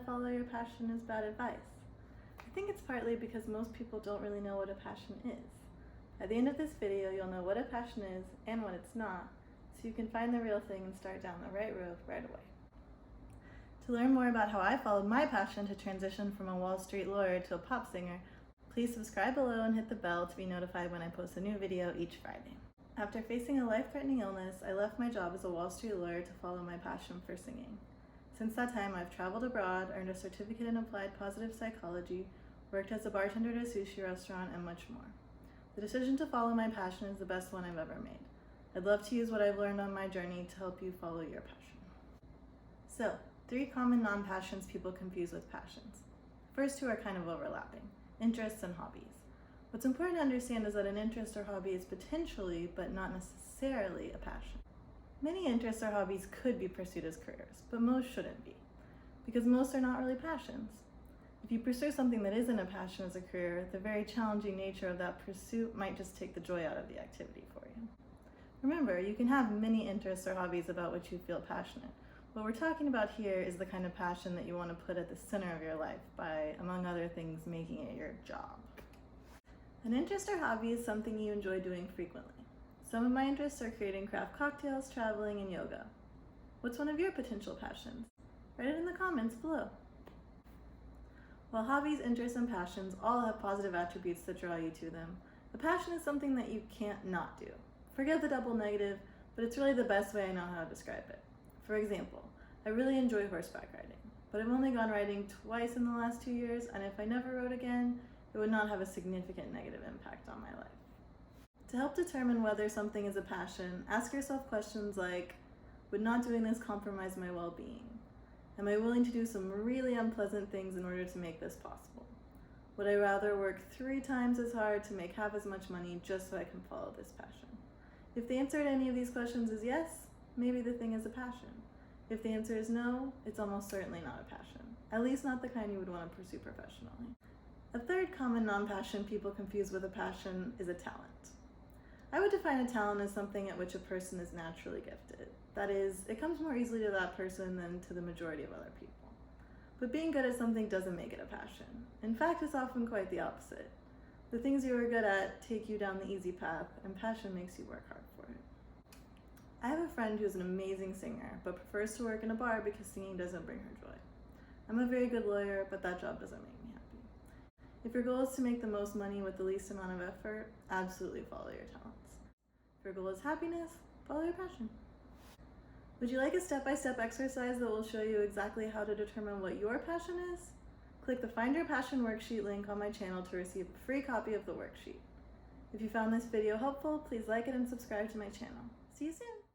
follow your passion is bad advice. I think it's partly because most people don't really know what a passion is. At the end of this video, you'll know what a passion is and what it's not, so you can find the real thing and start down the right road right away. To learn more about how I followed my passion to transition from a Wall Street lawyer to a pop singer, please subscribe below and hit the bell to be notified when I post a new video each Friday. After facing a life-threatening illness, I left my job as a Wall Street lawyer to follow my passion for singing. Since that time, I've traveled abroad, earned a certificate in applied positive psychology, worked as a bartender at a sushi restaurant, and much more. The decision to follow my passion is the best one I've ever made. I'd love to use what I've learned on my journey to help you follow your passion. So, 3 common non-passions people confuse with passions. The first 2 are kind of overlapping: interests and hobbies. What's important to understand is that an interest or hobby is potentially, but not necessarily, a passion. Many interests or hobbies could be pursued as careers, but most shouldn't be, because most are not really passions. If you pursue something that isn't a passion as a career, the very challenging nature of that pursuit might just take the joy out of the activity for you. Remember, you can have many interests or hobbies about which you feel passionate. What we're talking about here is the kind of passion that you want to put at the center of your life by, among other things, making it your job. An interest or hobby is something you enjoy doing frequently. Some of my interests are creating craft cocktails, traveling, and yoga. What's one of your potential passions? Write it in the comments below. While hobbies, interests, and passions all have positive attributes that draw you to them, a passion is something that you can't not do. Forget the double negative, but it's really the best way I know how to describe it. For example, I really enjoy horseback riding, but I've only gone riding twice in the last 2 years, and if I never rode again, it would not have a significant negative impact on my life. To help determine whether something is a passion, ask yourself questions like, would not doing this compromise my well-being? Am I willing to do some really unpleasant things in order to make this possible? Would I rather work 3 times as hard to make half as much money just so I can follow this passion? If the answer to any of these questions is yes, maybe the thing is a passion. If the answer is no, it's almost certainly not a passion, at least not the kind you would want to pursue professionally. A third common non-passion people confuse with a passion is a talent. I would define a talent as something at which a person is naturally gifted. That is, it comes more easily to that person than to the majority of other people. But being good at something doesn't make it a passion. In fact, it's often quite the opposite. The things you are good at take you down the easy path, and passion makes you work hard for it. I have a friend who's an amazing singer, but prefers to work in a bar because singing doesn't bring her joy. I'm a very good lawyer, but that job doesn't make me happy. If your goal is to make the most money with the least amount of effort, absolutely follow your talents. If your goal is happiness, follow your passion. Would you like a step-by-step exercise that will show you exactly how to determine what your passion is? Click the Find Your Passion worksheet link on my channel to receive a free copy of the worksheet. If you found this video helpful, please like it and subscribe to my channel. See you soon!